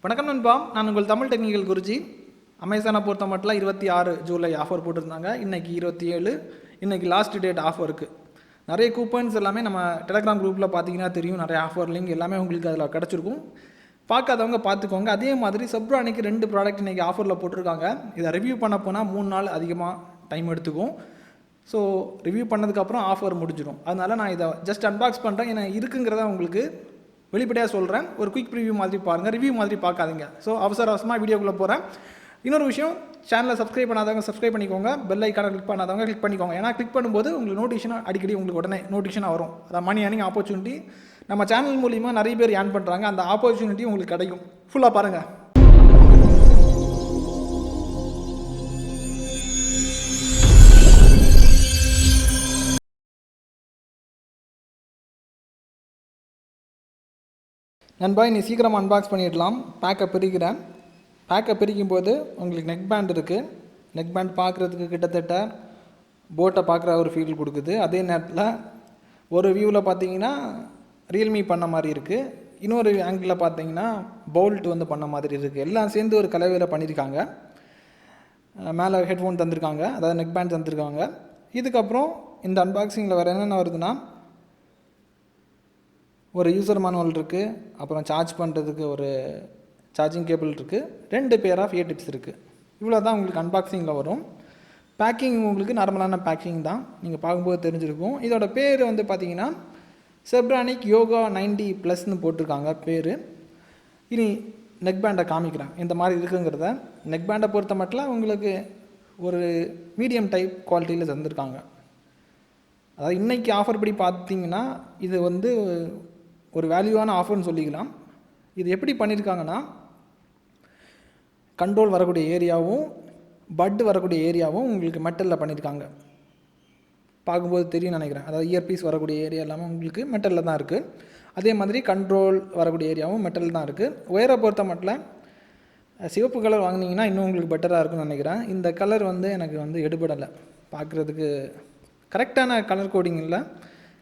வணக்கம் நண்பா, நான் உங்கள் தமிழ் டெக்னிக்கல் குருஜி. அமேசானை பொறுத்த மட்டும் 26 ஜூலை ஆஃபர் போட்டிருந்தாங்க. இன்றைக்கி 27, இன்றைக்கி லாஸ்ட் டேட் ஆஃபர் இருக்குது. நிறைய கூப்பன்ஸ் எல்லாமே நம்ம டெலகிராம் குரூப்பில் பார்த்தீங்கன்னா தெரியும். நிறைய ஆஃபர் லிங்க் எல்லாமே உங்களுக்கு அதில் கிடச்சிருக்கும். பார்க்காதவங்க பார்த்துக்கோங்க. அதே மாதிரி செப்ரானிக்கு 2 ப்ராடக்ட் இன்றைக்கி ஆஃபரில் போட்டிருக்காங்க. இதை ரிவ்யூ பண்ண போனால் 3 நாள் அதிகமாக டைம் எடுத்துக்கும். ஸோ ரிவ்யூ பண்ணதுக்கப்புறம் ஆஃபர் முடிஞ்சிடும். அதனால் நான் இதை ஜஸ்ட் அன்பாக்ஸ் பண்ணுறேன். ஏன்னா இருக்குங்கிறத உங்களுக்கு வெளிப்படையாக சொல்கிறேன். ஒரு குயிக் ரிவ்யூ மாதிரி பாருங்கள், ரிவ்யூ மாதிரி பார்க்காதீங்க. ஸோ அவசரமாக வீடியோக்குள்ளே போகிறேன். இன்னொரு விஷயம், சேனலை சப்ஸ்கிரைப் பண்ணாதவங்க சப்ஸ்கிரைப் பண்ணிக்கோங்க. பெல் ஐக்கானை கிளிக் பண்ணாதவங்க கிளிக் பண்ணிக்கோங்க. ஏன்னா கிளிக் பண்ணும்போது உங்களுக்கு நோட்டிஃபிகேஷன் அடிக்கடி உங்களுக்கு உடனே நோட்டிஃபிகேஷன் வரும். அதான் மணி ஏர்னிங் ஆப்பர்ச்சுனிட்டி நம்ம சேனல் மூலிமா நிறைய பேர் ஏர்ன் பண்ணுறாங்க. அந்த ஆப்பர்ச்சுனிட்டி உங்களுக்கு கிடைக்கும். ஃபுல்லாக பாருங்கள். நண்பா, நீ சீக்கிரமாக அன்பாக்ஸ் பண்ணிடலாம். பேக்கை பிரிக்கிறேன். பேக்கை பிரிக்கும் போது உங்களுக்கு நெக் பேண்ட் இருக்குது. நெக் பேண்ட் பார்க்குறதுக்கு கிட்டத்தட்ட போட்டை பார்க்குற ஒரு ஃபீல் கொடுக்குது. அதே நேரத்தில் ஒரு வியூவில் பார்த்தீங்கன்னா ரியல்மி பண்ண மாதிரி இருக்குது. இன்னொரு ஆங்கிளில் பார்த்தீங்கன்னா போல்ட் பண்ண மாதிரி இருக்குது. எல்லாம் சேர்ந்து ஒரு கலவையில் பண்ணியிருக்காங்க. மேலே ஹெட்ஃபோன் தந்திருக்காங்க, அதாவது நெக் பேண்ட் தந்திருக்காங்க. இதுக்கப்புறம் இந்த அன்பாக்சிங்கில் வேறு என்னென்ன வருதுன்னா, ஒரு யூசர் மேனுவல் இருக்குது, அப்புறம் சார்ஜ் பண்ணுறதுக்கு ஒரு சார்ஜிங் கேபிள் இருக்குது, 2 பேர் ஆஃப் இயர் டிப்ஸ் இருக்குது. இவ்வளோ தான் உங்களுக்கு அன்பாக்சிங்கில் வரும். பேக்கிங் உங்களுக்கு நார்மலான பேக்கிங் தான், நீங்கள் பார்க்கும்போது தெரிஞ்சிருக்கும். இதோட பேர் பார்த்தீங்கன்னா செப்ரானிக் யோகா 90+ போட்டிருக்காங்க பேர். இனி நெக் பேண்டை காமிக்கிறேன் இந்த மாதிரி இருக்குங்கிறத. நெக் பேண்டை பொறுத்த மட்டும் உங்களுக்கு ஒரு மீடியம் டைப் குவாலிட்டியில் தந்திருக்காங்க. அதாவது இன்றைக்கி ஆஃபர் படி பார்த்தீங்கன்னா இது ஒரு வேல்யூவான ஆஃபர்னு சொல்லிக்கலாம். இது எப்படி பண்ணியிருக்காங்கன்னா, கண்ட்ரோல் வரக்கூடிய ஏரியாவும் பட் வரக்கூடிய ஏரியாவும் உங்களுக்கு மெட்டலில் பண்ணியிருக்காங்க. பார்க்கும்போது தெரியும் நினைக்கிறேன். அதாவது இயர்பீஸ் வரக்கூடிய ஏரியா எல்லாமே உங்களுக்கு மெட்டலில் தான் இருக்குது. அதே மாதிரி கண்ட்ரோல் வரக்கூடிய ஏரியாவும் மெட்டல் தான் இருக்குது. ஒயரை பொறுத்த மட்டும் சிவப்பு கலர் வாங்கினீங்கன்னா இன்னும் உங்களுக்கு பெட்டராக இருக்குன்னு நினைக்கிறேன். இந்த கலர் எனக்கு எடுபடலை. பார்க்குறதுக்கு கரெக்டான கலர் கோடிங் இல்லை.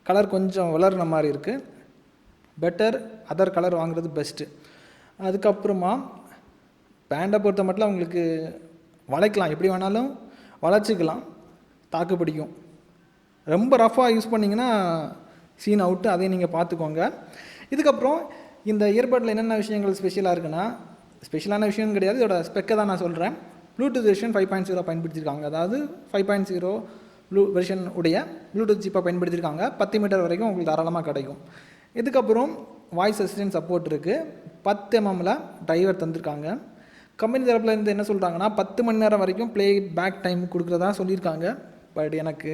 கலர் கொஞ்சம் வளர்ன மாதிரி இருக்குது. பெட்டர் அதர் கலர் வாங்குறது பெஸ்ட்டு. அதுக்கப்புறமா பேண்டை பொறுத்த மட்டும் உங்களுக்கு வளைக்கலாம், எப்படி வேணாலும் வளைச்சிக்கலாம், தாக்கு பிடிக்கும். ரொம்ப ரஃபாக யூஸ் பண்ணிங்கன்னா சீன் அவுட்டு, அதையும் நீங்கள் பார்த்துக்கோங்க. இதுக்கப்புறம் இந்த இயர்பட்டில் என்னென்ன விஷயங்கள் ஸ்பெஷலாக இருக்குன்னா, ஸ்பெஷலான விஷயம் கிடையாது, இதோட ஸ்பெக்கை தான் நான் சொல்கிறேன். ப்ளூடூத் வெர்ஷன் 5.0 பயன்படுத்தியிருக்காங்க. அதாவது 5.0 வெர்ஷன் உடைய ப்ளூடூத் சிப்பை பயன்படுத்தியிருக்காங்க. 10 மீட்டர் வரைக்கும் உங்களுக்கு தாராளமாக கிடைக்கும். இதுக்கப்புறம் வாய்ஸ் அசிஸ்டன்ட் சப்போர்ட் இருக்குது. 10 mm டிரைவர் தந்திருக்காங்க. கம்பெனி தரப்பில் இருந்து என்ன சொல்கிறாங்கன்னா 10 மணி நேரம் வரைக்கும் ப்ளே பேக் டைம் கொடுக்குறதா சொல்லியிருக்காங்க. பட் எனக்கு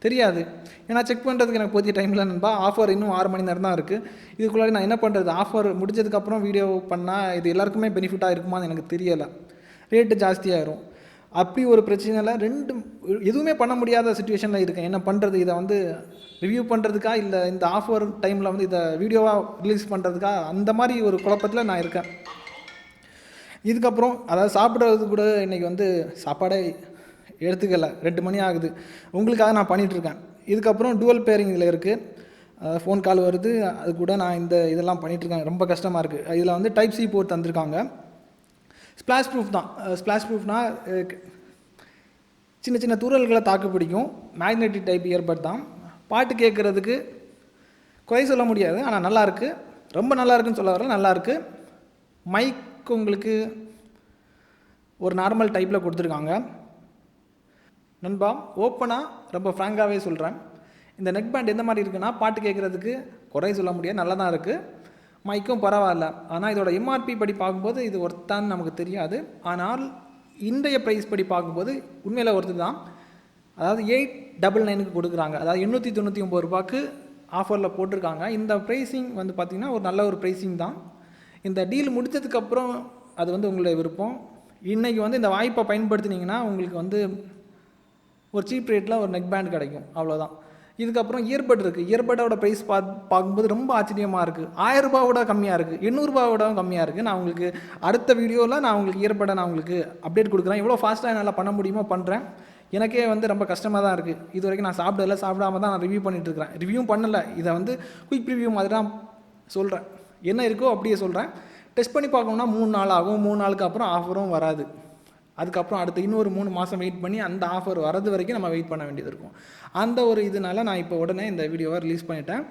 தெரியாது, ஏன்னா செக் பண்ணுறதுக்கு எனக்கு போதிய டைமில் நண்பா. ஆஃபர் இன்னும் 6 மணி நேரம் தான் இருக்குது. இதுக்குள்ளாடி நான் என்ன பண்ணுறது? ஆஃபர் முடிஞ்சதுக்கப்புறம் வீடியோ பண்ணால் இது எல்லாருக்குமே பெனிஃபிட்டாக இருக்குமான்னு எனக்கு தெரியலை. ரேட்டு ஜாஸ்தியாகிடும். அப்படி ஒரு பிரச்சனையில் எதுவுமே பண்ண முடியாத சுச்சுவேஷனில் இருக்கேன். என்ன பண்ணுறது? இதை ரிவ்யூ பண்ணுறதுக்கா இல்லை இந்த ஆஃபர் டைமில் இதை வீடியோவாக ரிலீஸ் பண்ணுறதுக்கா, அந்த மாதிரி ஒரு குழப்பத்தில் நான் இருக்கேன். இதுக்கப்புறம் அதாவது சாப்பிட்றது கூட இன்றைக்கி சாப்பாடே எடுத்துக்கலை. 2 மணி ஆகுது. உங்களுக்காக நான் பண்ணிகிட்ருக்கேன். இதுக்கப்புறம் டுவல் பேரிங் இதில் இருக்குது. ஃபோன் கால் வருது, அது கூட நான் இதெல்லாம் பண்ணிகிட்ருக்கேன். ரொம்ப கஷ்டமாக இருக்குது. இதில் டைப் சி போர்ட் தந்திருக்காங்க. ஸ்ப்ளாஷ் ப்ரூஃப் தான். ஸ்ப்ளாஷ் ப்ரூஃப்னால் சின்ன சின்ன துறல்களை தாக்கு பிடிக்கும். மேக்னெட்டிக் டைப் இயர்பட் தான். பாட்டு கேட்குறதுக்கு குறை சொல்ல முடியாது, ஆனால் நல்லாயிருக்கு. ரொம்ப நல்லா இருக்குன்னு சொல்ல வரல, நல்லாயிருக்கு. மைக் உங்களுக்கு ஒரு நார்மல் டைப்பில் கொடுத்துருக்காங்க. நண்பா, ஓப்பனாக ரொம்ப ஃப்ராங்காகவே சொல்கிறேன், இந்த நெக் பேண்ட் எந்த மாதிரி இருக்குன்னா, பாட்டு கேட்குறதுக்கு குறை சொல்ல முடியாது, நல்லா தான் இருக்குது. மைக்கும் பரவாயில்ல. ஆனால் இதோட எம்ஆர்பி படி பார்க்கும்போது இது ஒர்த்தான்னு நமக்கு தெரியாது. ஆனால் இன்றைய ப்ரைஸ் படி பார்க்கும்போது உண்மையில் ஒர்த்து தான். அதாவது 899 கொடுக்குறாங்க. அதாவது 899 ரூபாய்க்கு ஆஃபரில் போட்டிருக்காங்க. இந்த ப்ரைஸிங் பார்த்திங்கன்னா ஒரு நல்ல ஒரு ப்ரைஸிங் தான். இந்த டீல் முடித்ததுக்கப்புறம் அது உங்களுடைய விருப்பம். இன்றைக்கி இந்த வாய்ப்பை பயன்படுத்தினீங்கன்னா உங்களுக்கு ஒரு சீப் ரேட்டில் ஒரு நெக் பேண்ட் கிடைக்கும், அவ்வளோதான். இதுக்கப்புறம் இயர்பட் இருக்குது. இயர்பட்டோட ப்ரைஸ் பார்க்கும்போது ரொம்ப ஆச்சரியமாக இருக்குது. 1000 ரூபாவோட கம்மியாக இருக்குது, 800 ரூபாவோட கம்மியாக இருக்குது. நான் உங்களுக்கு அடுத்த வீடியோவில் நான் உங்களுக்கு இயர்பட்டை நான் உங்களுக்கு அப்டேட் கொடுக்குறேன். எவ்வளோ ஃபாஸ்ட்டாக என்னால் பண்ண முடியுமோ பண்ணுறேன். எனக்கே ரொம்ப கஷ்டமாக தான் இருக்குது. இது வரைக்கும் நான் சாப்பிடாம தான் நான் ரிவ்யூ பண்ணிகிட்ருக்கிறேன். ரிவ்யூவும் பண்ணலை, இதை குயிக் ரிவ்யூ மாதிரி தான் சொல்கிறேன். என்ன இருக்கோ அப்படியே சொல்கிறேன். டெஸ்ட் பண்ணி பார்க்கணுன்னா 3 நாள் ஆகும். 3 நாளுக்கு அப்புறம் ஆஃபரும் வராது. அதுக்கப்புறம் அடுத்து இன்னொரு 3 மாதம் வெயிட் பண்ணி அந்த ஆஃபர் வரது வரைக்கும் நம்ம வெயிட் பண்ண வேண்டியது இருக்கும். அந்த ஒரு இதனால நான் இப்போ உடனே இந்த வீடியோவை ரிலீஸ் பண்ணிட்டேன்.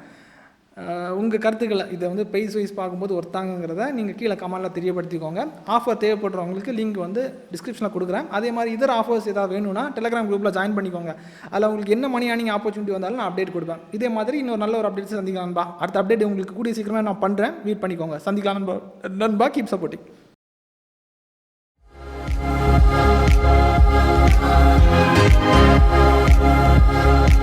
உங்கள் கருத்துக்களை இதை வந்து ப்ரைஸ் வைஸ் பார்க்கும்போது ஒருத்தாங்கிறத நீங்கள் கீழே கமெண்ட்டில் தெரியப்படுத்திக்கோங்க. ஆஃபர் தேவைப்படுறவங்களுக்கு லிங்க் வந்து டிஸ்கிரிப்ஷனில் கொடுக்குறேன். அதே மாதிரி இதர் ஆஃபர்ஸ் ஏதாவது வேணும்னா டெலிகிராம் குரூப்பில் ஜாயின் பண்ணிக்கோங்க. அதில் உங்களுக்கு என்ன மணி ஏர்னிங் ஆப்பர்ச்சுனிட்டி வந்தாலும் நான் அப்டேட் கொடுப்பேன். இதே மாதிரி இன்னொரு நல்ல ஒரு அப்டேட்ஸ் சந்திக்கலாம் நண்பா. அடுத்த அப்டேட் உங்களுக்கு கூடிய சீக்கிரமாக நான் பண்ணுறேன். வெயிட் பண்ணிக்கோங்க. சந்திக்கலாம் நண்பா. Keep supporting.